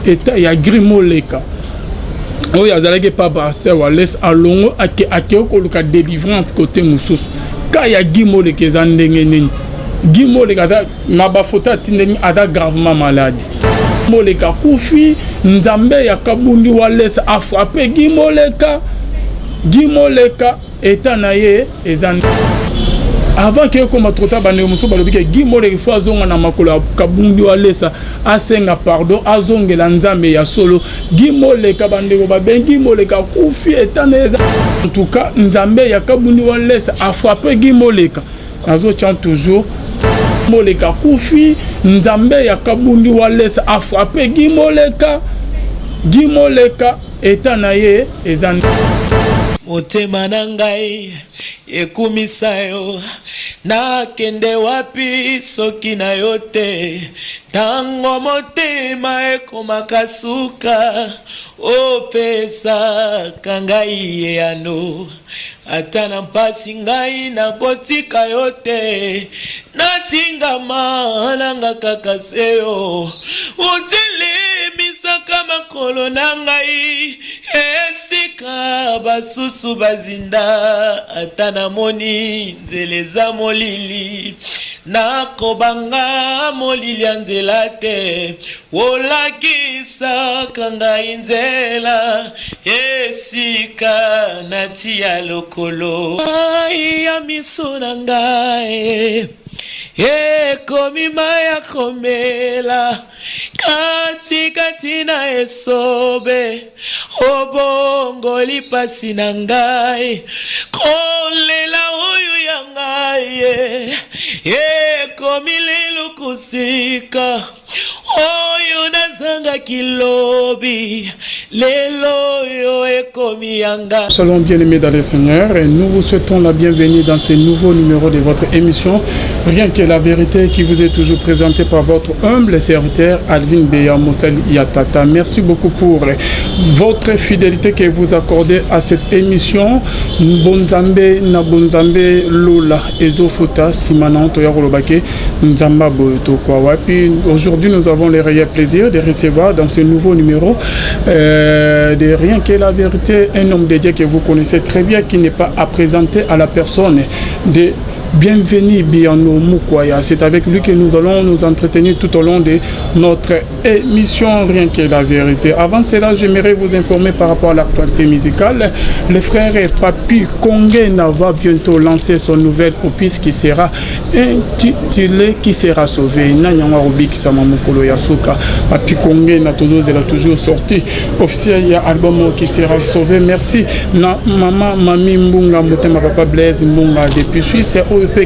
eta ya Grimoleka oyo azalaki papa Pasteur Wallace alongo ake okoluka délivrance côté mosusu ka ya Gimoleka eza ndenge nini Gimoleka ata na bafoto atindeli ata gravement malade Gimoleka kufi nzambe ya Kabundi Wallace a frappé Gimoleka eta na ye eza avant que comme trop tard bande muso balobi ke Gimoleka faut azonga na makolo Kabundi Wallace asenga pardon azongela nzambe ya solo Gimoleka bande ko babengi Gimoleka kufi eta na eza en tout cas nzambe ya Kabundi Wallace a frappé Gimoleka nazo chant toujours Gimoleka kufi nzambe ya Kabundi Wallace a frappé Gimoleka eta na ye eza motema na ngai ekumisa yo nakende wapi soki na yo te tango motema ekomaka suka opesaka ngai eyano ata na mpasi ngai nakotika yo te natingama nanga kaka seyo utelemisaka makolo na ngai esika basusu bazinda ata namoni nzele za molili nakobanga molili ya nzela te olakisaka ngai nzela esika natia lokolo ai ya miso na ngai ekomi maya komela kati na esobe obongoli pasi na ngai kolela oyo ya ngai ekomi lelo kusika oyo nazanga kilobi lelo yo ekomi yanga. Shalom bien-aimés dans le Seigneur et nous vous souhaitons la bienvenue dans ce nouveau numéro de votre émission Rien que la vérité qui vous est toujours présentée par votre humble serviteur Alvin Beya Moussel Yatata. Merci beaucoup pour votre fidélité que vous accordez à cette émission. Bonzambe na bonzambe lola ezofuta simananto ya kolobake nzamba boyoto kwa wapi. Aujourd'hui nous avons le réel plaisir de recevoir dans ce nouveau numéro de Rien que la vérité un homme de Dieu que vous connaissez très bien qui n'est pas à présenter à la personne de Bienvenue Biano Mukwaya. C'est avec lui que nous allons nous entretenir tout au long de notre émission Rien que la vérité. Avant cela, j'aimerais vous informer par rapport à l'actualité musicale. Le frère Papi Kongena va bientôt lancer son nouvel opus qui sera intitulé Qui sera sauvé. Nanyanga Rubik Samamukolo Yasuka. Papi Kongena toujours sorti officiel. Il y a album Qui sera sauvé. Merci. Na maman Mami Mbunga Mutema Papa Blaise Mbunga depuis Suisse.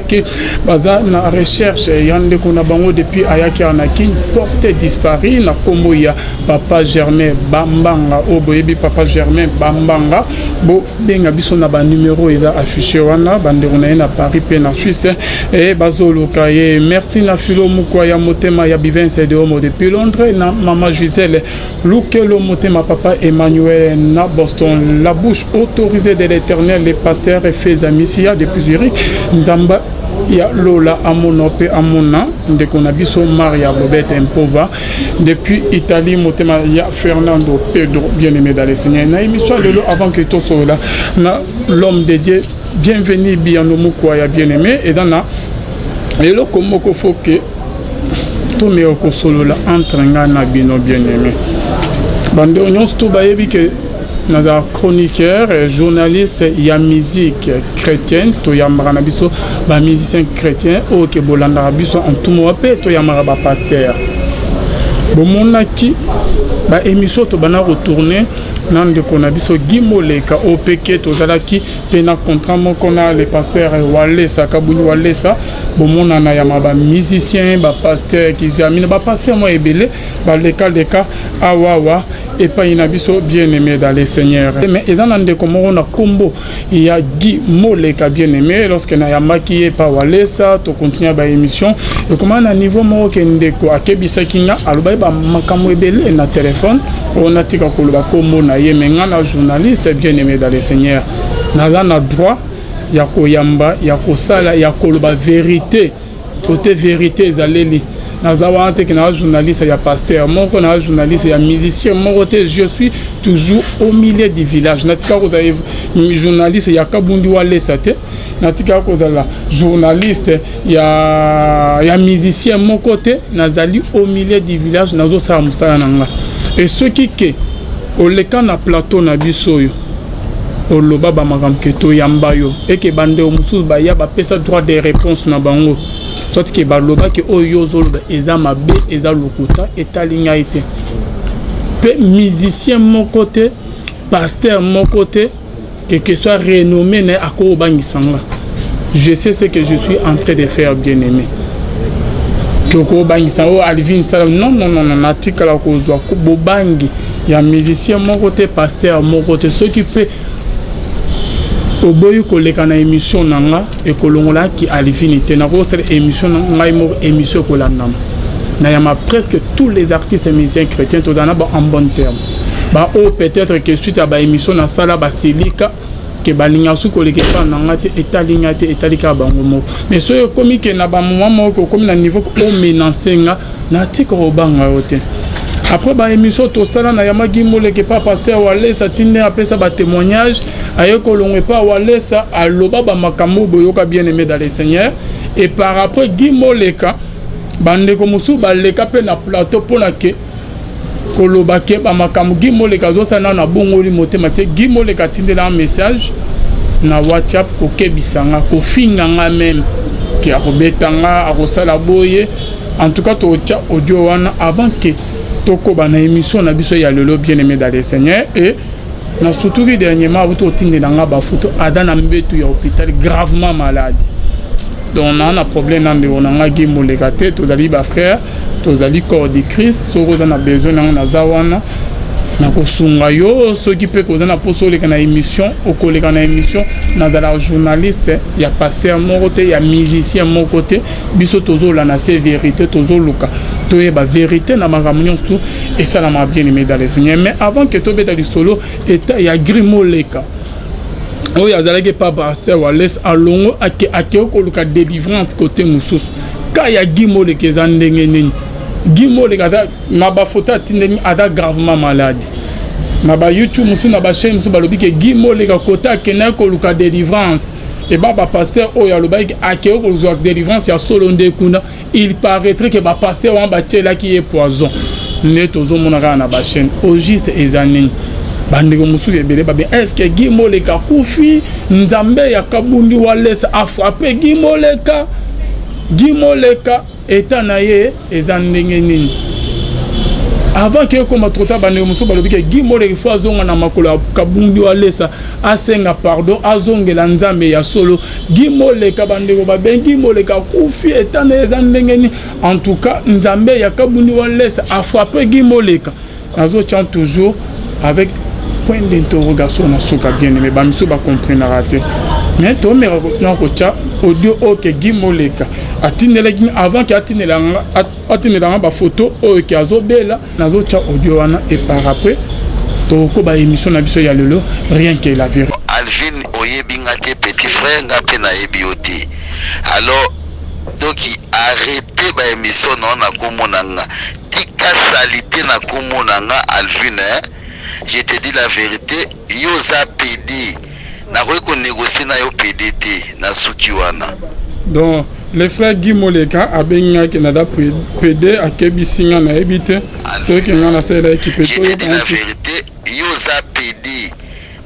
Que baza na recherche yande kuna bango depuis ayaki anaki porté disparu na kombo ya Papa Germain Bambanga oboyebi Papa Germain Bambanga bo benga biso na ba numéro eza affiché wana bande on na Paris pe na Suisse et bazoloka ye merci na filo Mukwaya motema ya Bivense de Homo depuis Londres na maman Gisèle Lukelo motema Papa Emmanuel na Boston la bouche autorisée de l'Éternel les pasteurs et fils Amicia depuis Zurich Nzamba ya Lola Amonope Amona de Konabiso Maria Bobette Impova depuis Italie motema ya Fernando Pedro bien-aimé dans le Seigneur na émission de l'eau avant que tout soit là na l'homme de Dieu bienvenue Biano Mukwaya bien-aimé et dans la et le komoko faut que tout me oko solo la entre ngana bino bien-aimé bande onyos to bayebi que naza chroniqueur et journaliste ya musique chrétienne to ya marana biso ba musicien chrétien o ke bolanda biso en tout moment pe to ya maraba pasteur bomonaki ba émission to bana retourner nan de konabiso Gimoleka o peke to zalaki pena contrat moko na le pasteur Wallace Kabundi Wallace bomona na ya ba musicien ba pasteur kizamina ba pasteur mo ebele ba leka awawa et pas une abisso bien-aimé dans les seigneurs. Mais ils ont des comme on a combo il y a Gimoleka bien-aimé lorsque na ya maquillé par Wallace to continuer ba émission et comment à niveau mo kendeko akebisa kinga aloba ba makamo ebele na téléphone on a tika koloba kombo na ye menga na journaliste bien-aimé dans les seigneurs na droit ya koyamba ya kosala ya koloba vérité côté vérité ezaleli Nazawante qui est journaliste, il y a pasteur, moi qui est journaliste, il y a musicien, moi je suis toujours au milieu du village. Natika ko journaliste, il y a Kabundi Wale Sate. Natika ko journaliste, il y a musicien, mon côté, nazali au milieu du village, nazo sa musala nanga. Et ceux qui au leka na plateau na bisoyo. Oloba ba makamketo yambayo et que bande o musu ba ya ba pesa droit de réponse na bango soit que ba loba que oyo zoloba eza mabe eza lokuta etalinga ite pe musicien mon côté pasteur mon côté que soit renommé na ako bangisanga je sais ce que je suis en train de faire bien aimé que ko bangisanga Alvin Salam non natika la ko zwa ko bobangi ya musicien mon côté pasteur mon côté ceux qui peut oboyi koleka na émission nanga et kolongola ki alifinité na ko cette émission ngai mo émission kolandam na yama presque tous les artistes et musiciens chrétiens to dana ba en bon terme ba o peut-être que suite à ba émission na sala ba silika que ba linga su koleka pa nanga te etalinga te etalika bango mo mais so yo komi ke na ba moment mo ko komi na niveau ko menancenga na tiko banga yote. Après ba émission to sala na yama gimole ke pa pasteur wale sa tinde apesa ba témoignage ayo kolongwe pa wale sa aloba ba makambo boyoka bien aimé dans le Seigneur et par après gimole ka bande ko musu ba leka pe na plateau pona ke koloba ke ba makambo gimole ka zo sana na bongoli motema te gimole ka tinde la message na WhatsApp ko kebisanga ko finganga même ki akobetanga akosala boye en tout cas to cha audio wana avant que toko bana émission na biso ya lelo bien aimé dans le Seigneur et na surtout dernièrement auto tinde na ba photo adana mbetu ya hôpital gravement malade donc on a un problème na on a ngi molekate to dali ba frère to dali corps de Christ so ko na besoin na zawana na ko sunga yo so qui peut causer na poso le kana émission au collègue na émission na dala journaliste ya pasteur mon côté ya musicien mon côté biso tozo la na c'est vérité tozo luka to e ba vérité na makamnyo tout et ça na ma bien aimé dans le Seigneur mais avant que to beta du solo eta ya grimoleka o ya zalaki pa pasteur wa laisse alongo ake ko luka délivrance côté mususu ka ya gimoleka za ndenge nini Gimole kada na ba photo atindeni ada gravement malade na ba YouTube musu na ba chaîne musu balobi ke Gimole ka kota kena ko luka délivrance et ba pasteur o ya loba ake ko luka délivrance ya solo ndekuna il paraîtrait que ba pasteur wa ba tela qui est poison neto zo mona na ba chaîne au juste ezanini bandeko musu ebele ba bien est-ce que Gimole ka kufi nzambe ya kabundi walesa a frappé Gimole ka état naye ezandenge nini avant que comme trop bande muso balobi ke Gimole il faut azonga na makolo kabundi walesa asenga pardon azongela nzambe ya solo Gimole ka bande ko ba ben Gimole ka kufi état na ezandenge nini en tout cas nzambe ya kabundi walesa a frappé Gimole ka nazo chante toujours avec point d'interrogation na soka bien mais ba miso ba comprendre raté mais to me na ko cha audio OK Gimole ka atinela avant que atinela ba photo o ki azobela nazo cha audio wana et par après to ko ba émission na biso ya lelo rien que la vérité Alvin oyebinga te petit frère nga pe na yebioti alors donc arrêtez ba émission na komonanga tika salité na komonanga Alvin je te dis la vérité yo za PD na ko négocier na yo PDT na suki wana donc les frères Gimole ka abenga ke nada PD akebisinga na ebite ceux qui ngana sela équipe to la vérité yo za PD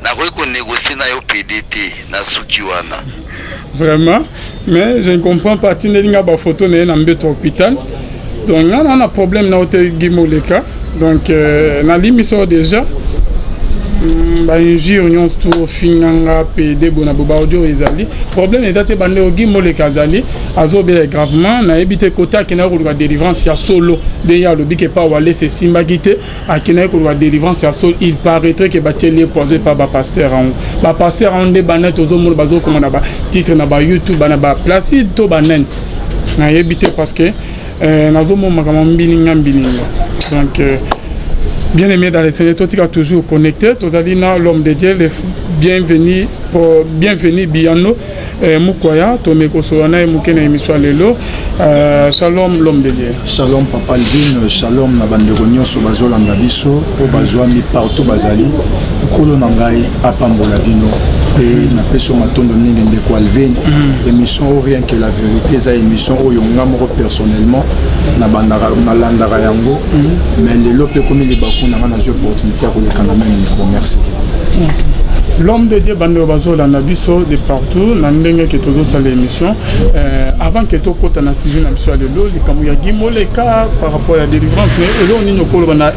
na ko négocier na yo PDT na suki wana vraiment mais je ne comprends pas tinelinga ba photo na mbeto hôpital donc on a problème na hôtel Gimole ka donc na limiso déjà ba injure nyonso to finganga PD bona boba audio ezali problème est daté bande Gimole kazali azobela gravement na ebite kota kena ko la délivrance ya solo de ya lobi ke pa wale se simba gite akena ko la délivrance ya solo il paraîtrait que ba télé posé par ba pasteur en de banet ozo mo bazo comme na ba titre na ba YouTube na ba Placide to banen na ebite parce que nazo mo makama mbininga donc bien aimé dans les Seigneur, toi tu as toujours connecté, toi as dit l'homme de Dieu, bienvenue Biano, Mukwaya tomeko soana mukena émission lelo. Shalom l'homme de Dieu. Shalom Papa Alvin, shalom na bandeko nyonso bazolanda biso o bazwami partout bazali kolo na ngai apambola bino pe na peso matondo ningi ndeko Alvin. Émission rien que la vérité, ça émission oyo nga moko personnellement na bandaka na landaka yango mais lelo pe komi libakuna na zo opportunité ya koleka na même micro. Merci. L'homme de Dieu bande bazo la nabiso de partout na ndenge ke tozo sala émission avant que to kota na sujet na biso lelo likamu ya gimoleka par rapport à la délivrance mais elo ni nokolo bana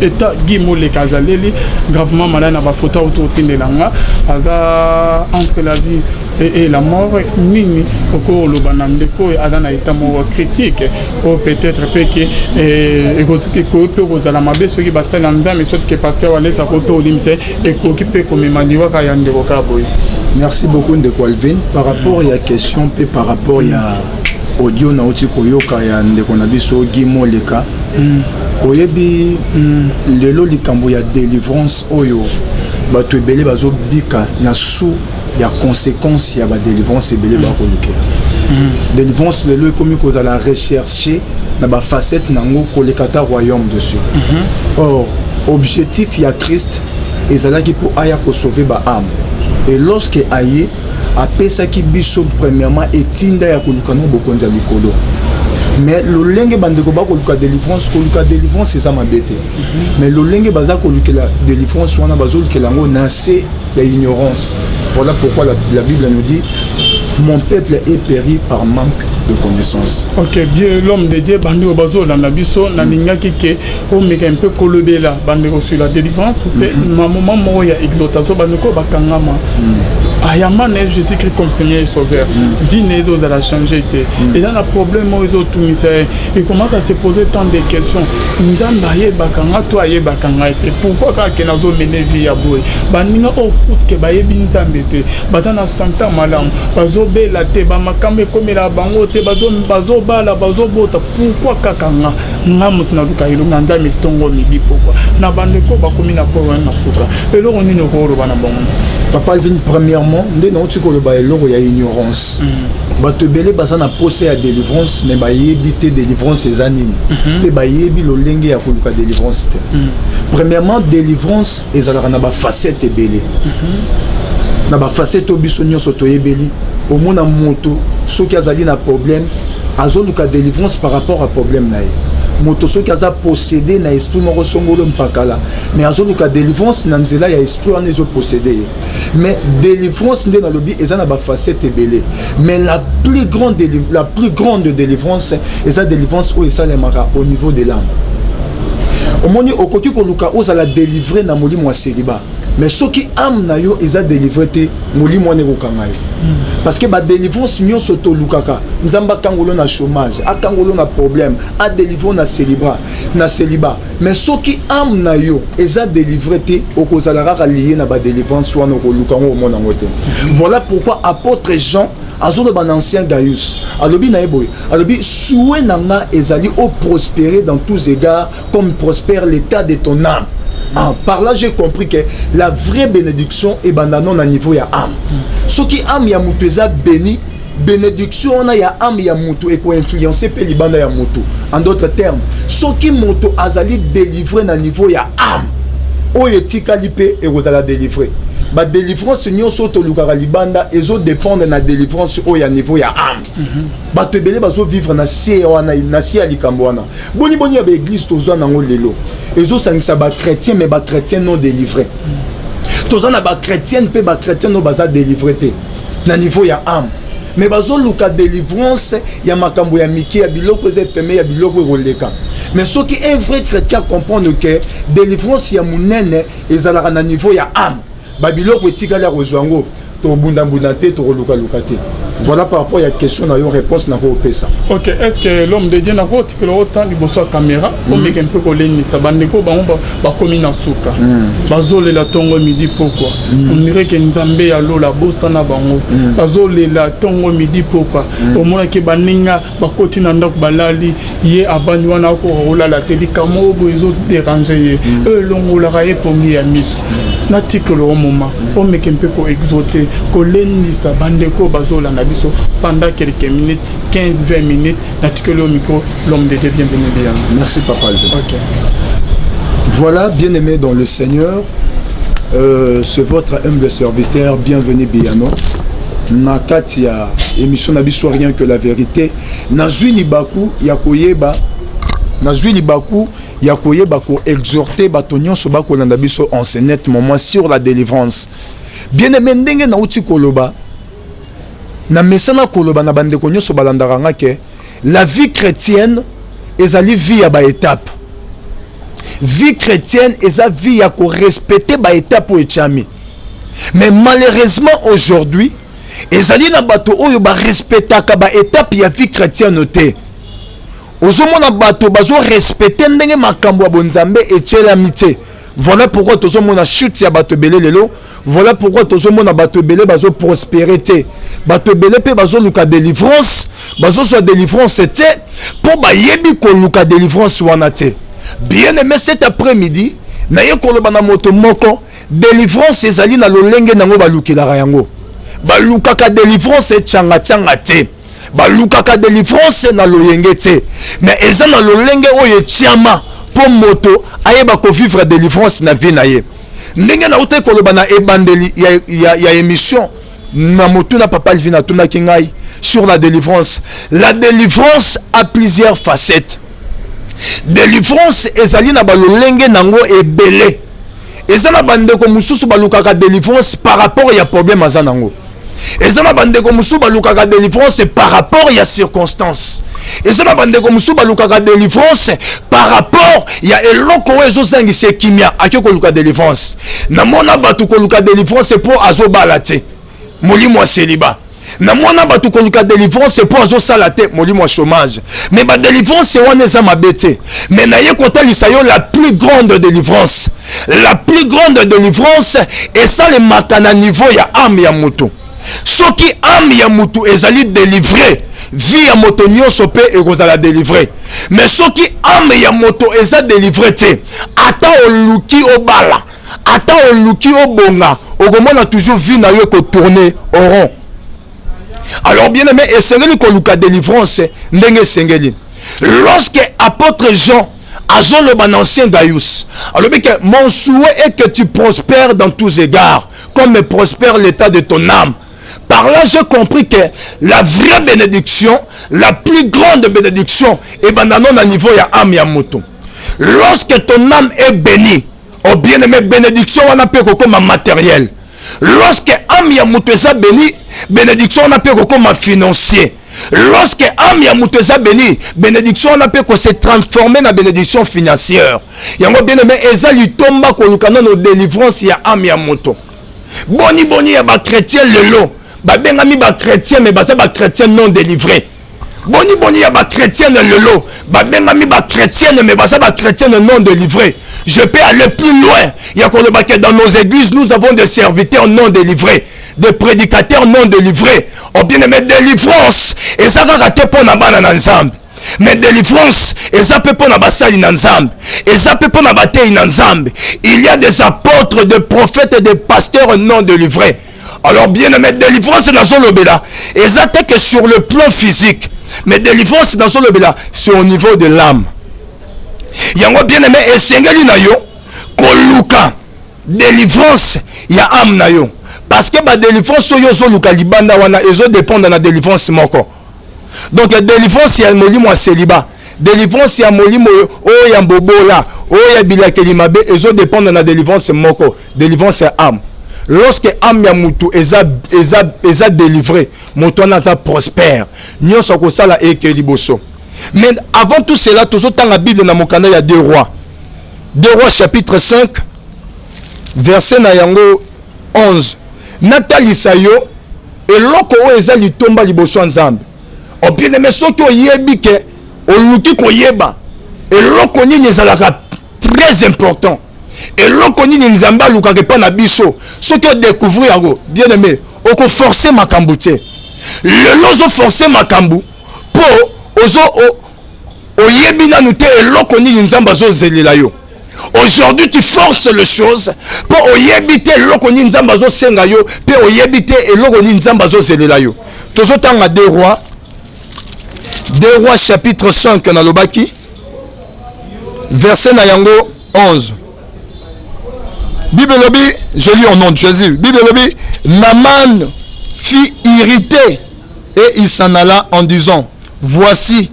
état gimoleka zaleli gravement malade na ba photo autour tindelanga aza entre la vie et la mort nini oko lo banandeko adana état mo critique ou peut-être que et ko peut rozala mabe ce qui basta na nzambe sauf que parce que wale ta koto olimse et ko qui peut comme maniwa ka yande ko ka boy. Merci beaucoup ndeko Alvin par rapport à la question et par rapport à audio na oti koyoka ya ndeko na biso gimoleka oyebi lelo likambo ya délivrance oyo bato ebele bazo bika na sous ya conséquence ya ba délivrance ebele ba kolukela délivrance lelo ekomi kozala rechercher na ba facette nango kolekata royaume dessus. Or objectif ya Christ ezalaki pour aya ko sauver ba âme et lorsque aye apesaki biso premièrement etinda ya kolukana bokonza likolo. Mais le lenge bandeko ba koluka délivrance c'est ça ma bête. Mais le lenge baza koluka la délivrance wana bazol ke lango nassé la ignorance. Voilà pourquoi la Bible nous dit mon peuple est péri par manque de connaissance. OK, bien l'homme de Dieu bandeko bazo la nabiso na ningaki ke o meka un peu kolobela bandeko sur la délivrance pe moment mo ya exaltation bandeko bakangama. Ayamane Jésus-Christ comme Seigneur et Sauveur. Vie nezo za la changer té. Et dans le problème ils ont tout mis et commence à se poser tant de questions. Nzamba ye bakanga toi ye bakanga té. Pourquoi ka ke nazo mener vie ya boy. Baninga o ke ba ye binzambe té. Batana santa malam. Bazo be la té ba makambe comme la bango té bazo bala bazo bota. Pourquoi kakanga ngamutu na luka ilo nganda mitongo midi pourquoi. Na bandeko ba komi na po na suka. Et là on est no horo bana bon. Papa Alvin premièrement ndé na otiko le ba eloko ya ignorance. Bato belé baza na posé ya délivrance mais ba yebité délivrance ezanini. Pe ba yebi lo lenge ya koluka délivrance té. Premièrement délivrance ezalaka na ba facette belé. Na ba facette obiso nyonso to yebeli au mona moto soki azali na problème azoluka délivrance par rapport à problème na ye. Moto soki aza possédé na esprit moko songolo mpakala mais azoluka délivrance na nzela ya esprit wana ezo possédé mais délivrance nde na lobi eza na ba facette ebele mais la plus grande délivrance eza délivrance o esalemaka au niveau de l'âme. Omoni okoki koluka ozala délivrer na molimo wa célibat mais soki âme na yo eza délivré te molimo wana ekokanga yo parce que ba délivrance nyonso to lukaka nzamba kangolo na chômage akangolo na problème a délivré na célibat mais soki âme na yo eza délivré te okozala kaka lié na ba délivrance wana okoluka ngo omona ngo te. Voilà pourquoi apôtre Jean azolo ban ancien Gaius alobi na eboy alobi souhait nanga ezali au prospérer dans tous égards comme prospère l'état de ton âme. Par là j'ai compris que la vraie bénédiction est bandano à niveau ya âme. Ce qui âme ya mutu eza béni, bénédiction on a ya âme ya mutu et pour influencer pe libanda ya mutu. En d'autres termes, ce qui mutu azali délivré na niveau ya âme. Oyetika lipe et rozala délivré. Ba délivrance nyonso to lukaka libanda ezo dépendre na délivrance o ya niveau ya âme. Ba to belé bazo vivre na sie wana na sie likambo wana. Boni ya ba église tozo na ngo lelo. Ezo sangisa ba chrétien mais ba chrétien non délivré. Tozo na ba chrétien pe ba chrétien no baza délivré te na niveau ya âme. Mais bazo luka délivrance ya makambo ya miki ya biloko ezefeme ya biloko roleka. Mais ce qui est vrai chrétien comprendre que délivrance ya munene ezalaka na niveau ya âme. Babiloko etikala kozwango to bunda te to luka te Voilà par rapport à la question na yo réponse na ko pesa. OK, est-ce que l'homme de Dieu na ko tikelo autant liboso caméra o meke mpe ko leni sabande ko ba komi na suka. Bazole la tongo midi pourquoi? On dirait que Nzambe ya lola bosa na bango. Bazole la tongo midi pourquoi? Au moins que baninga ba koti na ndako balali ye abanywa na ko rola la télé kamo bozo déranger ye. Longo la raye pongi ya miso. Na tikelo au moment o meke mpe ko exoter ko leni sabande ko bazola na biso pendant quelques minutes 15-20 minutes n'article au micro l'homme de Dieu bienvenue bien. Merci papa Alvin. OK. Voilà, bien aimé dans le Seigneur, c'est votre humble serviteur, bienvenue Biano. Nakatia émission na biso rien que la vérité. Nazui libaku yakoyeba. Nazui libaku yakoyeba ko exhorter batonyon so bako landa biso enseigner moment sur la délivrance. Bien aimé ndenge na uti koloba. Na mesana koloba na bande konyo so balandaka ke la vie chrétienne ezali vie ya ba étape. Vie chrétienne eza vie ya ko respecter ba étape o echami. Mais malheureusement aujourd'hui ezali na bato oyo ba respectaka ba étape ya vie chrétienne te. Ozomona bato bazo respecter ndenge makambo ya bonzambe echelami te. Voilà pourquoi tous mon a chute ya bato belé lelo. Voilà pourquoi tous mon a bato belé bazo prospérité. Bato belé pe bazo luka délivrance. Bazo soit délivrance c'était pour ba yebi ko luka délivrance wana te. Bien aimé cet après-midi, na ye ko loba na moto moko délivrance ezali na lolenge nango ba lukila yango. Ba luka ka délivrance changa changa te. Ba luka ka délivrance na loyenge te. Mais eza na lolenge oye chiama. Pour moto ayeba ko vivre délivrance na vie na ye ndenge na uta ko loba na ebandeli ya émission na moto na papa Alvin tuna kingai sur la délivrance. La délivrance a plusieurs facettes. Délivrance ezali na balolenge nango ebele ezana bande ko mususu balukaka délivrance par rapport ya problème azanango. Ezana bande ko mususu balukaka délivrance par rapport ya circonstances. Ezana bande ko mususu balukaka délivrance par rapport ya eloko ezo zangise kimia akiko luka délivrance. Na mona batu ko luka délivrance pour azo balate. Molimo célibat. Na mona batu ko luka délivrance pour azo salate molimo chômage. Mais ba délivrance wana eza mabete. Mais na ye kota lisayo la plus grande délivrance. La plus grande délivrance et ça le makana niveau ya âme ya moto. Soki âme ya mutu ezali délivré, vie ya moto nyonso pe ekozala délivré. Mais soki âme ya moto eza délivré te, ata oluki obala, ata oluki obonga, okomona toujours vie na yo ko tourner au rond. Alors bien aimé, esengeli ko luka délivrance ndenge esengeli. Lorsque apôtre Jean azoloba na ancien Gaius, alors que mon souhait est que tu prospères dans tous égards, comme prospère l'état de ton âme. Par là, j'ai compris que la vraie bénédiction, la plus grande bénédiction, est dans le niveau ya âme ya moto. Lorsque ton âme est bénie, oh bien aimé, bénédiction, on appelle comme matériel. Lorsque âme ya moto est bénie, bénédiction, on appelle comme financier. Lorsque âme ya moto est bénie, bénédiction, on appelle se transformer en bénédiction financière. Yango bien aimé, ezali tomba ko lukana no délivrance ya âme ya moto. Boni ya ba chrétien lelo. Ba bengami ba chrétien mais ba chrétien non délivré. Boni ya ba chrétien lelo. Ba bengami ba chrétien mais ba chrétien non délivré. Je peux aller plus loin. Il y a que dans nos églises nous avons des serviteurs non délivrés, des prédicateurs non délivrés. On bien aimé délivrance et ça va rater pour na bana ensemble. Mais délivrance, et ça peut pas basali ensemble, et ça peut pas battre ensemble. Il y a des apôtres, des prophètes et des pasteurs non délivrés. Alors bien aimé, délivrance dans son lobela, et ça que sur le plan physique, mais délivrance dans son lobela, c'est au niveau de l'âme. Yango bien aimé, et sengeli na yo, koluka, délivrance, ya âme na yo. Parce que ba délivrance yo zo luka libanda wana, et zo dépend de la délivrance moko. Donc délivrance ya molimo célibat, délivrance ya molimo o ya mbobola, o ya bilakeli mabe ezo dépend de la délivrance moko, délivrance ya âme. Lorsque âme ya mutu eza délivré, moto na za prospère. Nyonso ko sala ekeli boso. Mais avant tout cela, toujours dans la Bible na mokanda ya 2 Rois. 2 Rois chapitre 5 verset na yango 11. Natali sayo eloko oyo eza litomba liboso ya Nzambe. O bien aimé soki oyebi ke oluki koyeba eloko nini ezalaka très important. Eloko nini Nzambe alukaka pa na biso soki o découvrir yango bien aimé oko forcer makambo te. Lelo zo forcer makambo po ozo oyebi nanu te eloko nini Nzambe azozelela yo. Aujourd'hui tu forces les choses pour oyebite eloko nini Nzambe azosenga yo pe oyebite eloko nini Nzambe azozelela yo. Tozotanga 2 Rois chapitre 5 na lobaki verset na yango 11. Bible lobi, je lis au nom de Jésus. Bible lobi, Naaman fut irrité et il s'en alla en disant, voici,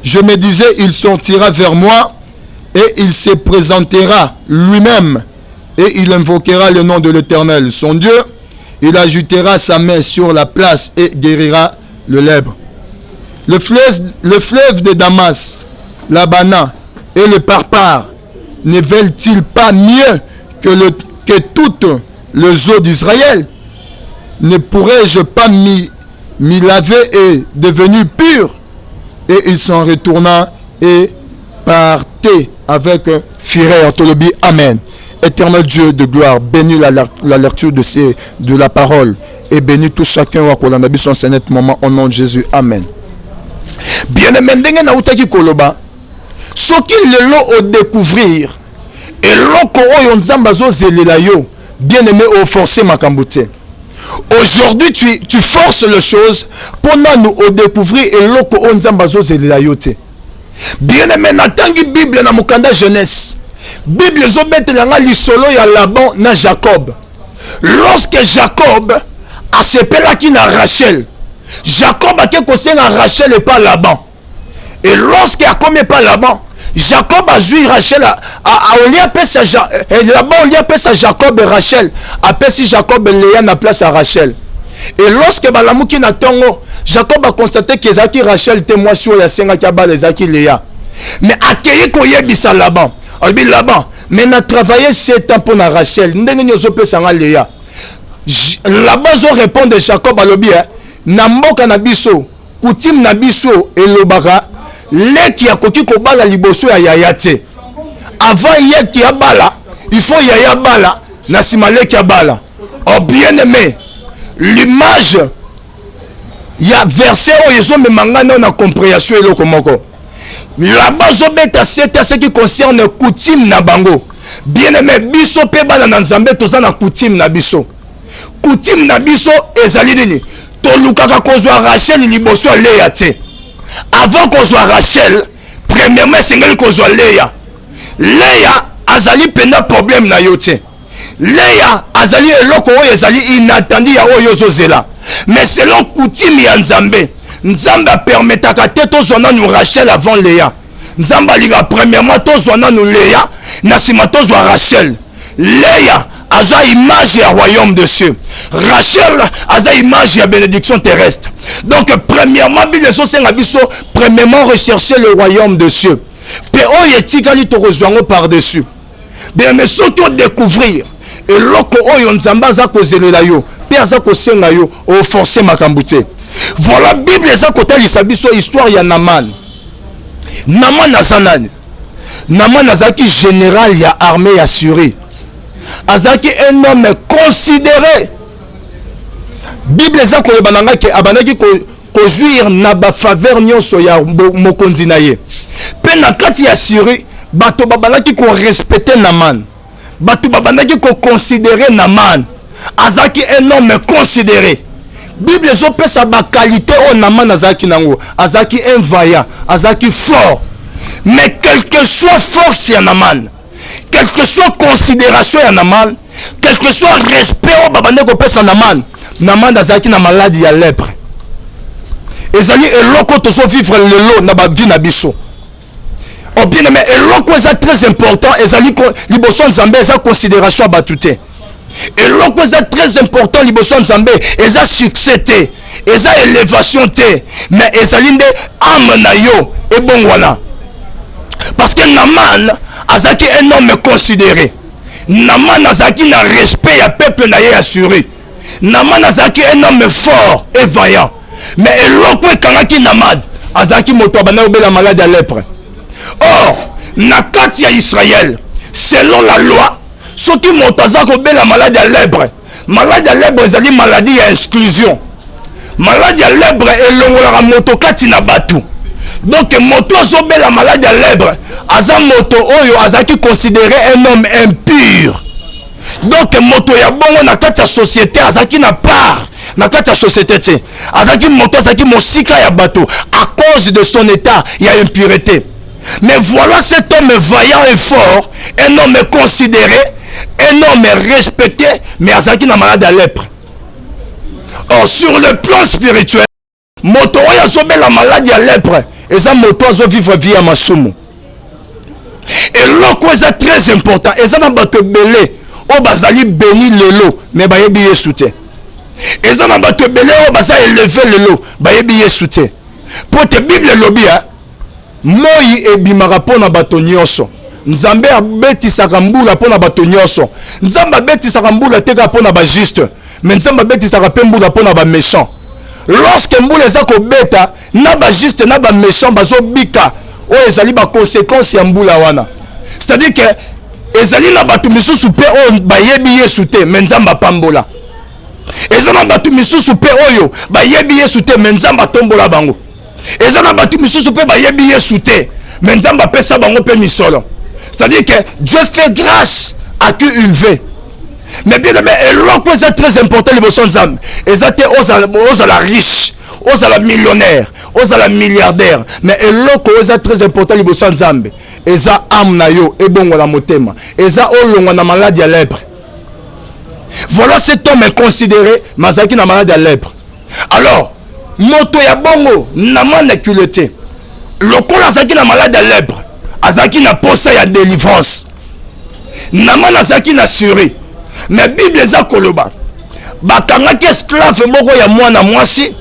je me disais, il sortira vers moi et il se présentera lui-même et il invoquera le nom de l'Éternel, son Dieu. Il ajoutera sa main sur la place et guérira le lèpre. Le fleuve de Damas, l'Abana et le Parpar ne veulent-ils pas mieux que toutes les eaux d'Israël? Ne pourrais-je pas m'y laver et devenir pur? Et ils s'en retournant et partaient avec fureur. Tolobi, amen. Éternel Dieu de gloire, bénis la lecture de la parole et bénis tout chacun wa kolanda biso en cet moment au nom de Jésus. Amen. Bien-aimé, ndenge na utaki koloba soki lelo o découvrir eloko oyo Nzambe azozelela yo, bien-aimé, au forcer makambo te. Aujourd'hui tu forces les choses pour nous au découvrir eloko oyo Nzambe azozelela yo te. Bien-aimé, natangi Bible na mokanda jeunesse. Bible ezobetela nga lisolo ya Laban na Jacob. Lorsque Jacob asepelaki na Rachel, Jacob a kosenga Rachel et pas Laban. Et lorsque a commis pas Laban, Jacob a joué Rachel Laban on lui appelle Jacob et Rachel. Après si Jacob Léa na place à Rachel. Et lorsque balamuki na tongo, Jacob a constaté que Zaki Rachel était moi sur ya senga kaba les Zaki Léa. Mais accueilli koyebisa Laban. On dit Laban, mais na travaillé 7 ans pour na Rachel. Ndenge nyozo pesa nga Léa. Laban zo répondre Jacob a lobi na mboka na biso, coutume na biso elobaka leki ya koki kobala liboso ya yaya te. Avant yeki ya bala, il faut yaya bala na sima leki ya bala. Oh bien aimé, l'image ya verset oyo ezomemanga na compréhension eloko moko. Là-bas zobeta c'est ce qui concerne coutume na bango. Bien aimé, biso pe bala na Nzambe toza na coutume na biso. Coutume na biso ezali nini? Tolukaka kozwa Rachel liboso Léa te. Avant kozwa Rachel, premièrement sengeli kozwa Léa. Léa azali pena problème na yo te. Léa azali eloko oyo ezali inattendu ya oyo zozela. Mais selon coutume ya Nzambe, Nzambe permetaka te tozwa nanu Rachel avant Léa. Nzambe aliga premièrement tozwa nanu Léa, na sima tozwa Rachel. Léa aza image ya royaume de cieux. Rachel aza image ya bénédiction terrestre. Donc premièrement Bible sosenga biso premièrement rechercher le royaume de cieux. Pe oyo etikali tokozwango par dessus. Bien mais surtout découvrir eloko oyo Nzambe aza kozelela yo pe aza kosenga yo o forcer makambo te. Voilà Bible eza kotalisa biso histoire ya Naaman. Naaman azanani. Naaman azaki général ya armée ya Syrie. Azaki un homme considéré. Bible eza koyebananga ke abanaki ko jouir na ba faveur nyonso ya mokonzi na ye. Pe na kati ya Syrie bato babanaki ko respecter Naaman. Bato babanaki ko considérer Naaman. Azaki un homme considéré. Bible ezopesa ba qualité o Naaman azaki nango. Azaki un vaillant, azaki fort. Mais quel que soit force ya Naaman, quelle que soit considération ya Naaman, quel que soit respect au babane ko pesa Naaman, Naaman azaki na maladie ya lèpre. Ezali eloko tozo vivre lelo na ba vie na biso. Oh bien mais eloko eza très important, ezali liboso Nzambe eza considération batute. Eloko eza très important liboso Nzambe eza succès te, eza élévation te, mais ezali nde âme na yo ebongwana. Parce que Naaman azaki un homme considéré. Naaman azaki na respect ya peuple na ye assuré. Naman azaki un homme fort et vaillant. Mais eloko ekangaki Naman azaki moto abana obela malade à lèpre. Or, na kati ya Israël, selon la loi, ceux qui moto azaki obela malade à lèpre ezali maladie ya exclusion. Maladie à lèpre elongolaka moto kati na batu. Donc moto azobela malade à lèpre aza moto oyo azaki considéré un homme impur. Donc moto ya bongo na kati ya société azaki na part na kati ya société te azaki moto azaki mosika ya bato à cause de son état ya impureté. Mais voilà cet homme vaillant et fort, un homme considéré, un homme respecté, mais azaki na malade à lèpre. Or sur le plan spirituel, moto oyo azobe la maladie à lèpre eza moto azo vivre vie ya masumu. Et loko eza très important, eza na bato belé o bazali béni lelo mais bayebi Yesu te. Eza na bato belé o baza élevé lelo bayebi Yesu te. Pour te Bible lobi moi ebimaka pona bato nyonso. Nzambe abetisaka mbula pona bato nyonso. Nzambe abetisaka mbula teka pona ba juste, mais nzambe abetisaka pe mbula pona ba méchant. Lorsque mbula eza ko beta na ba juste na ba méchant bazo bika o ezali ba conséquence ya mbula wana. C'est-à-dire que ezali na batu misusu pe o bayebi Yesu te mais nzamba pambola. Ezali na batu misusu pe oyo bayebi Yesu te mais nzamba tombola bango. Ezali na batu misusu pe bayebi Yesu te mais nzamba pesa bango pe misolo. C'est-à-dire que Dieu fait grâce à qui il veut. Mais bien aimé, eloko c'est très important les bossons nzambe. Ezate ozala riche, ozala millionnaire, ozala milliardaire, mais eloko c'est très important les bossons nzambe. Eza âme na yo ebongo la motema. Eza olongo na maladie à lèpre. Voilà cet homme est considéré mazaki na maladie à lèpre. Alors, moto ya bongo na mana culotté. Lokola zaki na maladie à lèpre, azaki na posa ya délivrance. Na mana zaki na suré. Mais Bible eza koloba bakangaki esclave moko ya mwana mwasi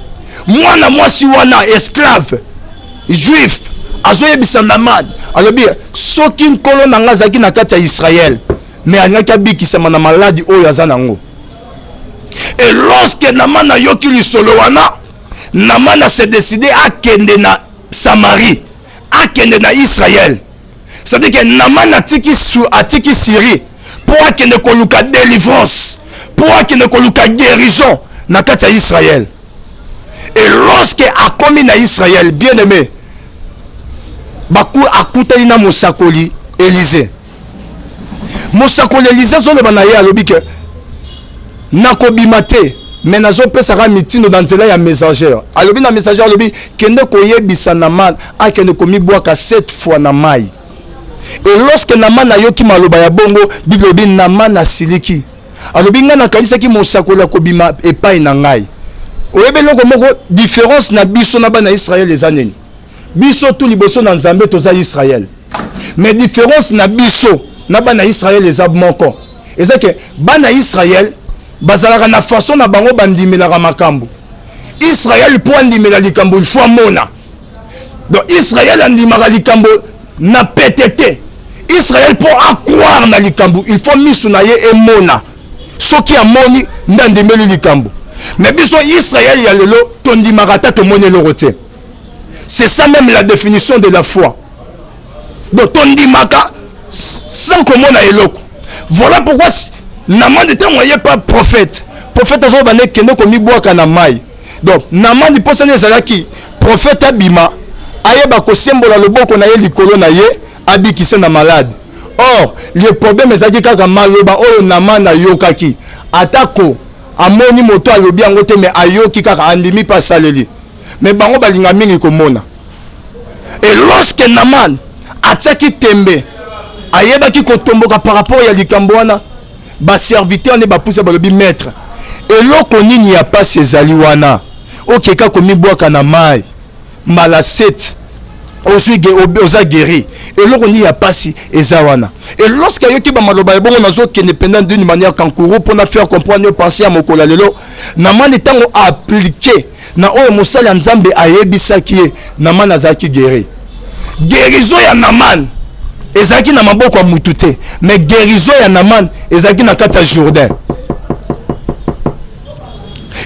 wana esclave juif azoyebisa Naman alobi soki nkolo nanga azaki na kati ya Israël mais alingaki abikisama na maladi oyo aza nango. Et lorsque Naman ayoki lisolo wana, Naman s'est décidé akende na Samarie, akende na Israël. C'est-à-dire que Naman atiki Syrie pour qu'il ne koluka délivrance, pour qu'il ne koluka guérison na kati ya Israël. Et lorsque a commis na Israël, bien aimé, baku akuta ina mosakoli Élisée. Mosakoli Élisée zo le banaye alobi que nakobimate mais nazo pesaka mitino dans nzela ya messager. Alobi na messager alobi kende koyebisa Naman akende komibwaka 7 fois na mai. Et lorsque Naman ayoki maloba ya bongo, Bible obi Naman asiliki. Alobi nga nakanisaki mosakola kobima epai na ngai. Oyebe loko moko différence na biso na bana Israël les années. Biso tout liboso na Nzambe toza Israël. Mais différence na biso na bana Israël les abmoko. Et c'est que bana Israël bazalaka na façon na bango bandimela makambo. Israël pour andimela likambo il faut amona. Donc Israël andimaka likambo na PTT. Israël pour accroire na likambo il faut misunaye et mona soki amoni ndandemeli likambo. Mais biso Israël ya lelo tondimaka ta to mone lorote. C'est ça même la définition de la foi. Donc tondimaka sans komona eloko. Voilà pourquoi Naman n'était moyen pas prophète. Prophète azo bane kende komi bwaka na mai. Donc Naman di posane ezalaki prophète abima ayeba kosembola loboko na ye likolo na ye abikise na malade. Or le problème ezaki kaka maloba oyo Naman ayokaki atako amoni moto alobi yango te mais ayoki kaka andimi pa saleli. Mais bango balinga mingi komona. Et lorsque Naman atiaki tembe ayebaki kotomboka par rapport ya likambo wana ba serviteur ne ba pousse balobi maître eloko nini ya passe ezali wana okeka komibwaka na mai mala 7 oza guéri eloko nini ya passe eza wana. Et lorsque yoki ba maloba bongo nazo kende pendant d'une manière kankourou pour na faire comprendre penser à mokola lelo Naman etango appliquer na oyo mosala Nzambe ayebisaki ye Naman azaki guéri. Guérison ya Naman ezaki na maboko ya mutu te mais guérison ya Naman ezaki na kati ya Jourdain.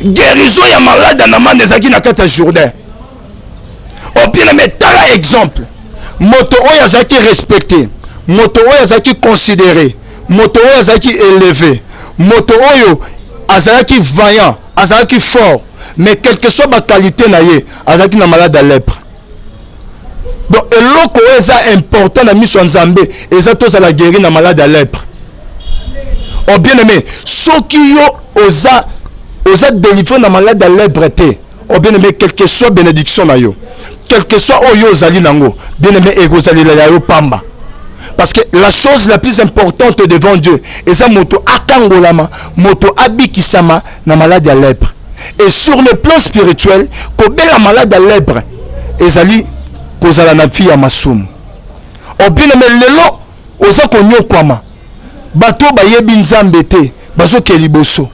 guérison ya malade Naman ezaki na kati ya Jourdain. Au bien mais tala exemple. Moto oyo azaki respecté, moto oyo azaki considéré, moto oyo azaki élevé, moto oyo azaki vaillant, azaki fort, mais quelle que soit ma qualité na ye, azaki na malade à lèpre. Donc eloko est important na miso Nzambe, eza tous la guérir na malade à lèpre. Oh bien aimé, ceux qui yo osa délivrer na malade à lèpre té. Oh bien aimé, quelle que soit bénédiction na yo, quel que soit oyo zali nango, bien aimé ekozali la yo pamba. Parce que la chose la plus importante devant Dieu, eza moto akangolama, moto abikisama na malade à lèpre. Et sur le plan spirituel, kobe la malade à lèpre, ezali kozala na vie ya masumu. O bien aimé lelo oza konyo kwama. Bato bayebi Nzambe te, bazo ke liboso.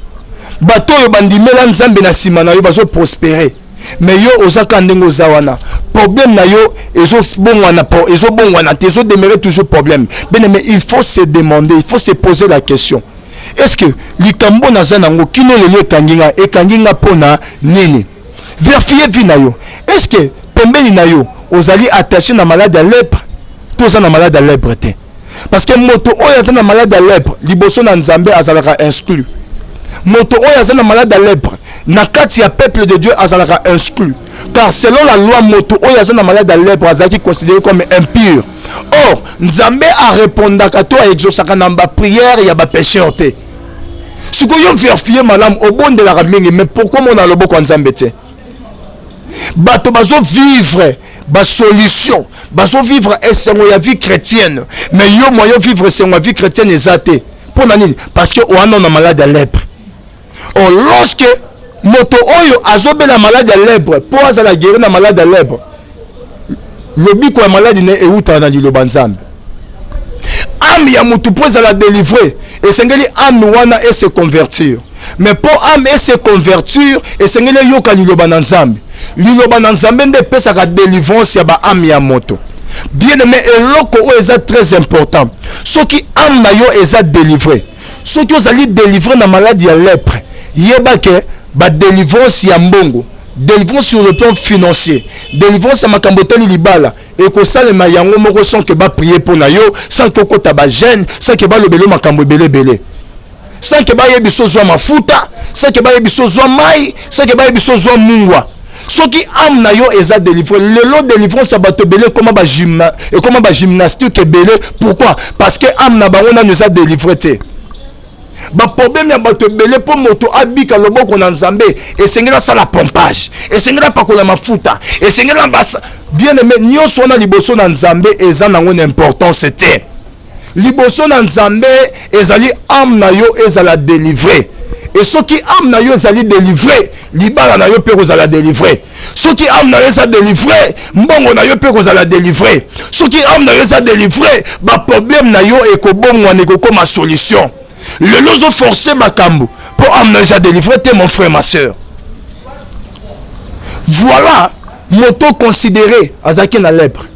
Bato yo bandimela Nzambe na sima na yo bazo prospérer. Mais yo ozaka ndenge ozawana. Problème na yo ezo bongwana po ezo bongwana te, ezo demeurer toujours problème. Bien aimé, il faut se demander, il faut se poser la question. Est-ce que likambo naza nango kino lelo ekanginga pona nini? Vérifier vie na yo. Est-ce que pembeni na yo ozali attaché na malade à lèpre? Tous na malade à lèpre te. Parce que moto oyo azana malade à lèpre, liboso na Nzambe azalaka exclu. Moto oyo azana malade à lèpre, na kati ya peuple de Dieu azalaka exclu. Car selon la loi, moto oyo azana malade à lèpre azaki considéré comme impur. Or, Nzambe a répondaka to a exaucaka na ba prière ya ba pécheur te. Si ko yo vérifier malam au bon de la mingi, mais pourquoi mon a loboko Nzambe te? Bato bazo vivre ba solution, bazo vivre esengo ya vie chrétienne, mais yo moyen vivre esengo vie chrétienne ezate. Pour nani? Parce que on a malade à lèpre. Or lorsque moto oyo azobe la malade à lèpre, pour azala guérir na malade à lèpre, le biko ya malade ne euta na liloba Nzambe. Âme ya mutu po azala délivrer, et sengeli âme wana et se convertir. Mais pour âme et se convertir, et sengeli yoka liloba na Nzambe. Liloba na Nzambe nde pesaka délivrance ya ba âme ya moto. Bien aimé, eloko o eza très important. Ceux qui âme na yo eza délivré. Ceux qui ozali délivré na maladie ya lèpre, yeba ke ba délivrance ya mbongo, délivrance sur le plan financier, délivrance ya makamboteli libala, et ko salema yango moko sans que ba prier pour na yo, sans que kota ba gêne, sans que ba lobelo makambo belé, sans que ba yebiso zwa mafuta, sans que ba yebiso zwa mai, sans que ba yebiso zwa mungwa. Ceux qui âme na yo eza délivré. Le lot délivrance ya bato belé comment ba gymnastique belé. Pourquoi? Parce que âme na bango na nous a délivré te. Ba problème ya bato belé pour moto abika loboko na Nzambe et sengela ça la pompage. Et sengela pakola mafuta. Et sengela basa bien aimé nyonso na liboso na Nzambe eza nango importance te. Liboso na Nzambe ezali âme na yo ezala délivré. Et ceux qui âme na yo ezali délivré, libala na yo pe kozala délivré. Ceux qui âme na yo ezali délivré, mbongo na yo pe kozala délivré. Ceux qui âme na yo ezali délivré, ba problème na yo ekobongwa ne kokoma solution. Le lozo forcer makambo pour âme na yo ezali délivré te mon frère ma sœur. Voilà moto considéré azaki na lèpre.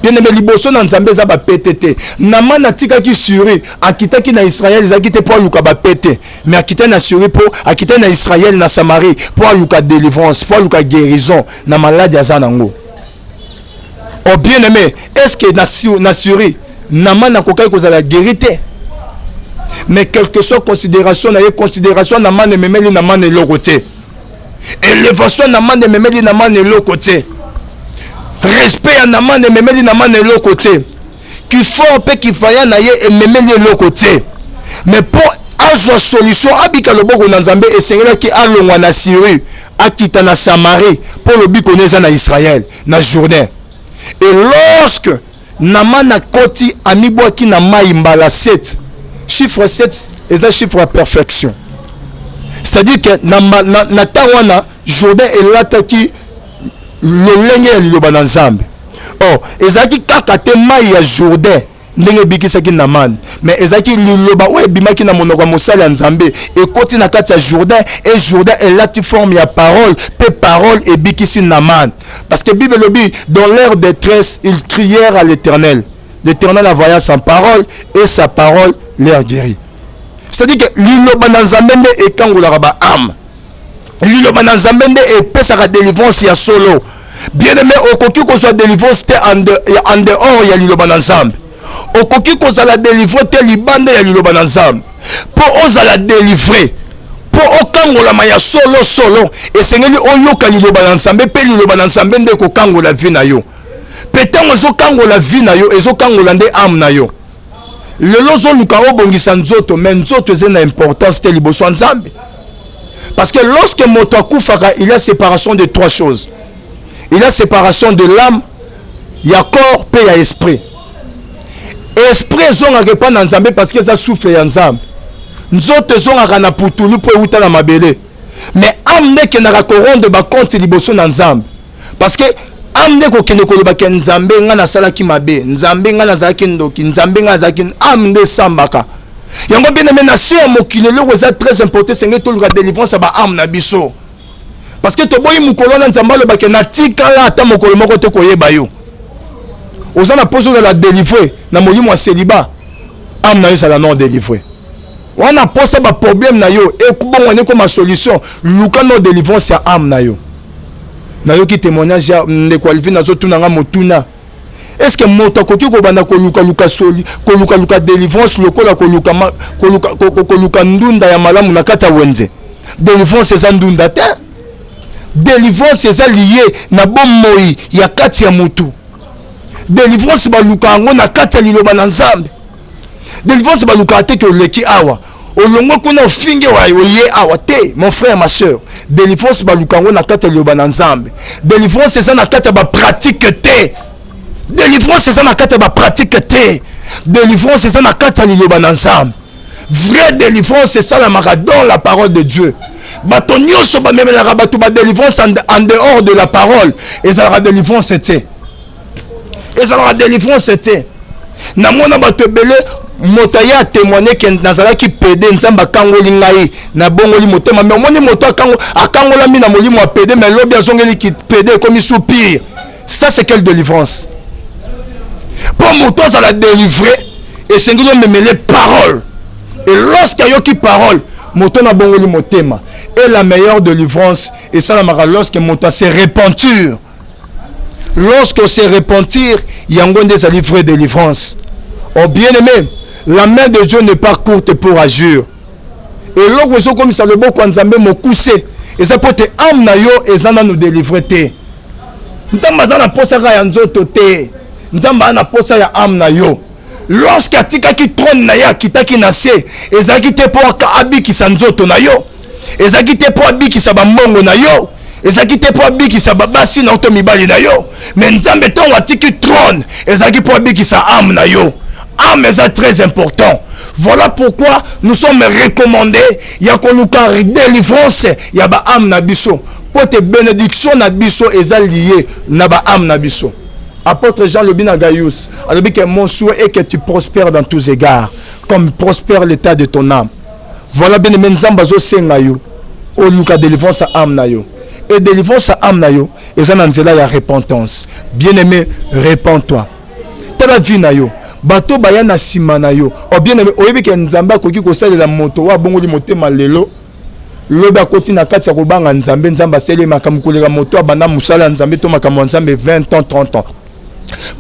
Bien aimé liboso na Nzambe za ba PTT. Naman atika ki suri akita ki na Israël ezaki te pour luka ba pété. Mais akita na suri pour akita na Israël na Samarie pour luka délivrance, pour luka guérison na maladie ya nango. Oh bien aimé, est-ce que na suri naman akokai kozala guérité? Mais quelque soit considération na considération naman memeli naman elokote. Élévation naman memeli naman elokote. Respect à naman et memeli naman et l'autre côté qui fort pe qui vaillant na ye et memeli l'autre côté mais pour azwa solution abika loboko na Nzambe et sengela ki alongwa na Syrie akita na Samarie pour le biko neza na Israël na Jourdain et lorsque naman a koti amibwa ki na mai mbala 7 chiffre 7 est un chiffre à perfection, c'est-à-dire que na tawana Jourdain est lataki lolenge ya liloba na Nzambe. Oh, ezaki kaka te mai ya Jourdain ndenge bikisaki na man, mais ezaki liloba oyo ebimaki na monoko mosala ya Nzambe ekoti na kati ya Jourdain et Jourdain elati forme ya parole pe parole ebikisi na man. Parce que Bible lobi dans leur détresse ils crièrent à l'Éternel. L'Éternel envoya sa parole et sa parole leur guérit. C'est-à-dire que liloba na Nzambe nde ekangolaka ba âme. liloba na nzambe nde epesaka délivrance ya solo. Bien aimé, okoki kozwa délivrance te en dehors ya liloba na nzambe. Okoki kozala délivre te libanda ya liloba na nzambe. Po ozala délivrer, po okangolama ya solo esengeli oyoka liloba na nzambe pe liloba na nzambe nde kokangola vie na yo. Petango ezokangola vie na yo, ezokangola nde âme na yo. Lelo ozoluka obongisa nzoto, mais nzoto eza na importance te liboso ya nzambe. Parce que lorsque moto akufaka, il y a séparation de trois choses. Il y a séparation de l'âme, il y a corps, puis il y a esprit. Esprit zongaka pa na nzambe parce que ça souffle ya nzambe. Nzoto zongaka na putulu po euta na mabele. Mais âme ne kenaka koronde ba compte liboso na nzambe. Parce que âme ne ko kende koloba ke nzambe nga na salaki mabe, nzambe nga na zaki ndoki, nzambe nga zaki âme ne sambaka. Yango bien aimé na sia mokile loko za très important c'est tout le délivrance ba âme na biso. Parce que to boyi mukolo na nzamba lo ba ke na tikala ata mokolo moko te koyeba yo. Ozana poso za la délivrer na molimo wa célibat âme na yo ça la non délivré. On a posé ba problème na yo et bon on est comme solution luka no délivrance ya âme na yo. Na yo ki témoignage ya ne qualifier na zo tuna nga motuna. Est-ce que moto koki ko banda ko luka soli ko luka délivrance lokola ko luka ndunda ya malamu na kata wenze. Délivrance c'est ndunda te. Délivrance c'est lié na bomoi ya kati ya mutu. Délivrance ba luka ngo na kati ya liloba na nzambe. Délivrance ba luka te ke leki awa. Olongo kuna ofinge wa oye awa te mon frère ma soeur. Délivrance ba luka ngo na kati ya liloba na nzambe. Délivrance c'est na kati ya ba pratique te. Délivrance c'est ça na kati ba pratique te. Délivrance c'est ça na kati liloba na nzambe. Vraie délivrance c'est ça la dans la parole de Dieu. Bato nyonso ba même la bato ba délivrance en dehors de la parole et ça la délivrance c'était. Et ça la délivrance c'était. Na mona bato belé motaya témoigner que nazala ki pédé nzamba kangoli ngai na bongoli motema mais moni moto akangola mi na molimo a pédé mais lobi azongeli ki pédé comme il soupire. Ça c'est quelle délivrance? Pour moto ça la délivrer et c'est nous me les paroles et lorsqu'il y a qui parole moto na bongoli motema et la meilleure délivrance et ça la mara lorsque moto se repentir lorsque se repentir il y a un des vraie délivrance. Oh bien aimé, la main de Dieu n'est pas courte pour agir et lorsque comme ça le bon quand nzambe mo coussé et ça peut te âme na yo et ça nous délivrer te nzamba za na posa ya nzoto te nzamba na posa ya âme na yo lorsque atika ki trône na ya kitaki na se ezaki te po abiki sa nzoto na yo ezaki te po abiki sa bambongo na yo ezaki te po abiki sa babasi na oto mibali na yo mais nzambe ton atiki trône ezaki po abiki sa âme na yo âme est très important. Voilà pourquoi nous sommes recommandés ya koluka délivrance ya ba âme na biso pour te bénédiction na biso eza lié na ba âme na biso. Apôtre Jean Lobina Gaius a dit que mon souhait est que tu prospères dans tous égards comme prospère l'état de ton âme. Voilà bien aimé nzamba zo senga yo o luka délivrance à âme na yo et délivrance à âme na yo eza na nzela ya repentance. Bien aimé, répands-toi. Tala vie na yo bato baya na sima na yo. O bien aimé oyebi ke nzamba koki ko salela moto wa bongoli motema lelo loba koti na kati ya kobanga nzambe nzamba sele makamkolera moto abanda musala nzambe to makamwa nzambe 20 ans 30 ans.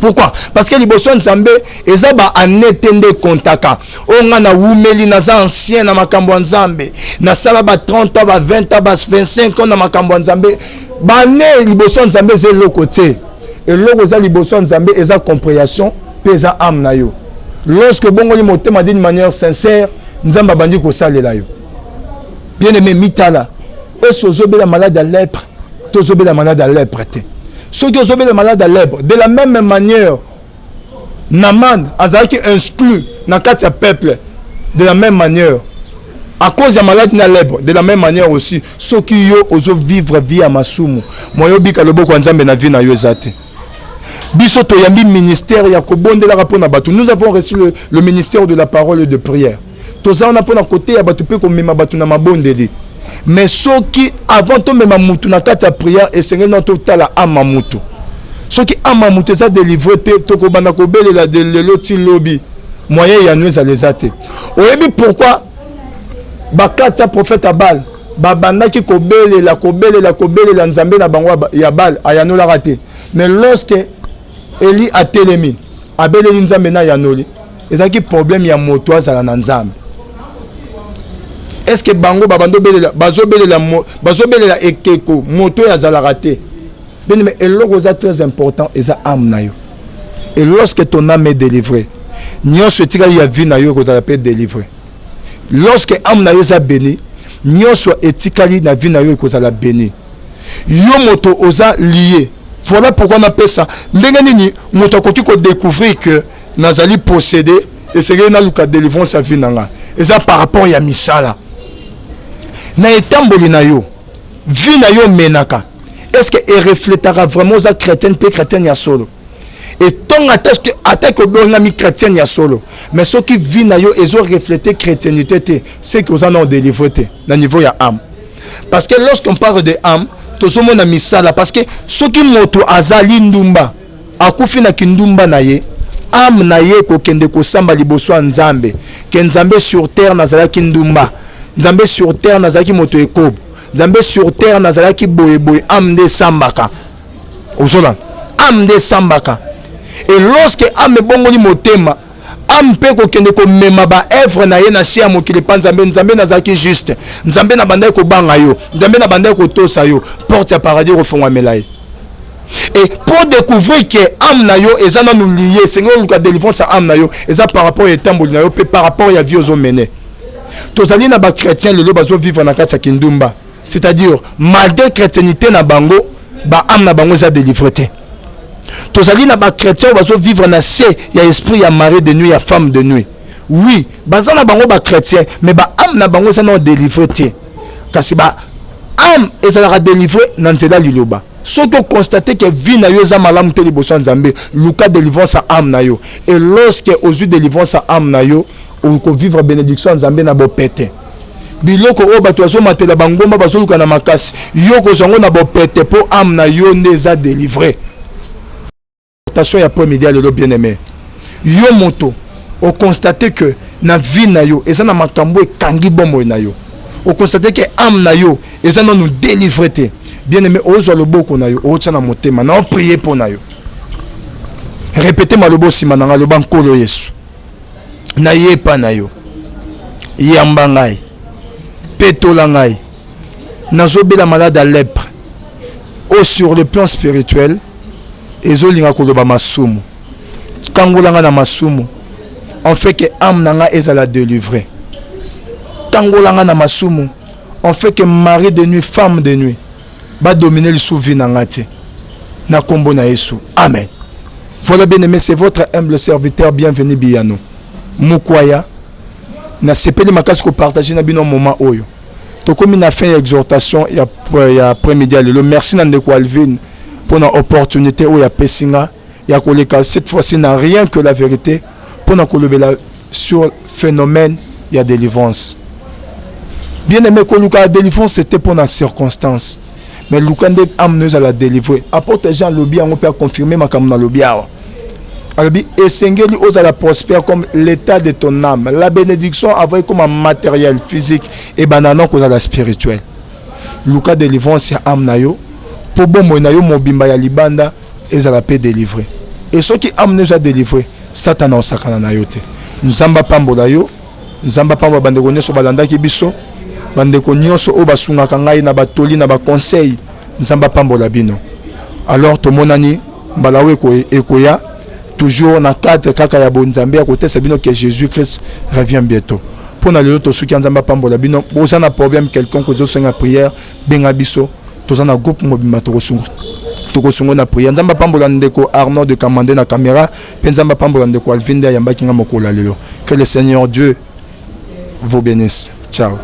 Pourquoi? Parce que liboso nzambe eza ba anetende kontaka onga na wumeli na za ancien na makambo nzambe na sala ba 30 ans ba 20 ans ba 25 ans na makambo nzambe ba ne liboso nzambe ze lokote et loko za liboso nzambe eza compréhension pesa âme na yo lorsque bongoli motema d'une manière sincère nzamba bandi ko salela yo. Bien aimé mitala est-ce ozobela malade à lèpre tozobela malade à lèpre te ceux qui ont malade à lèpre de la même manière Naman azaki exclu na kati ya peuple de la même manière à cause de maladie na lèpre de la même manière aussi ceux qui yo ozo vivre vie à masumu moyo bika loboko nzambe na vie na yo ezate biso to yambi ministère ya kobondela rapona batu. Nous avons reçu le ministère de la parole et de prière toza on a pona côté ya batu pe ko mema batu na mabondeli. Mais ceux qui avant to mema mutu na kati ya prière et sengé na to tala ama mutu ceux qui ama mutu ça délivrer to ko bana ko belela de loti lobby moyen ya nous les até. Oyebi pourquoi ba kati ya prophète Abal babandaki kobelela nzambe na bango ya bal ayanola raté. Mais lorsque Eli a telemi abeleli nzambe na yanoli, ezaki problème ya moto azala na nzambe. Est-ce que bango babando belela bazobelela ekeko moto ya zala raté? Bien mais eloko za très important eza âme na yo. Et lorsque ton âme est délivrée, nyonso etikali ya vie na yo kozala pe délivré. Lorsque âme na yo za béni, nyonso etikali na vie na yo kozala béni. Yo moto oza lié. Voilà pourquoi on appelle ça. Ndenge nini moto akoki ko découvrir que nazali possédé et c'est na luka délivrance sa vie nanga. Et ça par rapport ya misala. Na etamboli na yo, vie na yo menaka. Est-ce que reflétera vraiment ça chrétien pe chrétien ya solo? Et ton attaque au bonami chrétien ya solo. Mais ce qui vit na yo ezo refléter chrétienté, c'est que vous en ont délivré na niveau ya âme. Parce que lorsqu'on parle de âme, tout ce monde a mis ça là parce que ce qui moto azali ndumba, akufi na kindumba na ye, âme na ye ko kende ko samba liboso nzambe, ke nzambe sur terre nazala kindumba, nzambe sur terre nazaki moto ekobo, nzambe sur terre nazala ki boye âme de sambaka. Ozola, âme de sambaka. Et lorsque âme bongoli motema, âme pe ko kende ko mema ba œuvre na ye na sia mokili pa nzambe nazaki juste, nzambe na banda ko banga yo, nzambe na banda ko tosa yo, porte ya paradis refongwa melaye. Et pour découvrir que âme na yo eza na nous lié, Seigneur luka délivrance âme na yo, eza par rapport à tamboli na yo pe par rapport à vie ozo mené. Tozali na ba chrétien lelo bazo vivre na kati ya kindumba, c'est-à-dire malgré chrétienté na bango, ba âme na bango za délivré. Tozali na ba chrétien bazo vivre na se ya esprit ya mari de nuit ya femme de nuit. Oui, baza na bango ba chrétien, mais ba âme na bango za na délivré te. Kasi ba âme ezala délivré na nzela liloba. Ce que constater que vie na yo za malamu te liboso nzambe, luka délivrance sa âme na yo. Et lorsque ozu délivrance sa âme na yo, ou ko vivre bénédiction nzambe na bo pété. Biloko o bato azo matela bangomba bazo luka na makasi. Yo ko zongo na bo pété po âme na yo neza délivré. Attention ya premier dia le bien-aimé. Yo moto o constater que na vie na yo eza na makambo ekangi bombo na yo. O constater que âme na yo eza na nous délivrer te. Bien-aimé, ozo le boko na yo, ozo na motema, na prier pour na yo. Répétez malobo simananga le bankolo Yesu. Na yepa na yo. Yamba ngai. Petola ngai. Nazobela malade à lèpre. Au sur le plan spirituel, ezolinga koloba masumu. Kangolanga na masumu. On fait que âme nanga ezala délivrer. Kangolanga na masumu. On fait que mari de nuit, femme de nuit va dominer le souvi nangati na kombo na Yesu. Amen. Voilà, bien aimé, c'est votre humble serviteur, bienvenue Biyano Mukwaya na sepeli makasi ko partager na bino moment oyo to komi na fin exhortation ya après-midi lelo. Merci na ndeko Alvin pour la opportunité oyo ya pesinga ya koleka cette fois-ci n'a rien que la vérité pour na kolobela sur phénomène ya délivrance. Bien aimé, koluka délivrance c'était pour la circonstance. Mais Lukande ameneuse à la délivrer. Apporte Jean Lobi, on peut confirmer ma kamna Lobi. Alobi, et Sengeli ose à la prospère comme l'état de ton âme. La bénédiction avec comme un matériel physique et bananon cause à la spirituelle. Luka délivrance ya âme nayo. Pour bon monayo mobimba ya libanda et à la paix délivrée. Et ceux qui ameneuse à délivrer, Satan en sakana nayote. Nzamba pambola yo, Nzamba pambola bandeko nyoso balanda ki biso. Bandeko nyonso o basungaka ngai na batoli na ba conseil nzamba pambola bino. Alors to monani mbalawe ekoya toujours na cadre kaka ya bonzambe à côté c'est bino que Jésus-Christ revient bientôt. Pour na lelo to suki nzamba pambola bino, boza na problème quelqu'un ko zo senga prière benga biso, toza na groupe mobimba to kosungo na prière. Nzamba pambola ndeko Arnaud de Kamande na caméra, pe nzamba pambola ndeko Alvinda yamba kinga mokola lelo. Que le Seigneur Dieu vous bénisse. Ciao.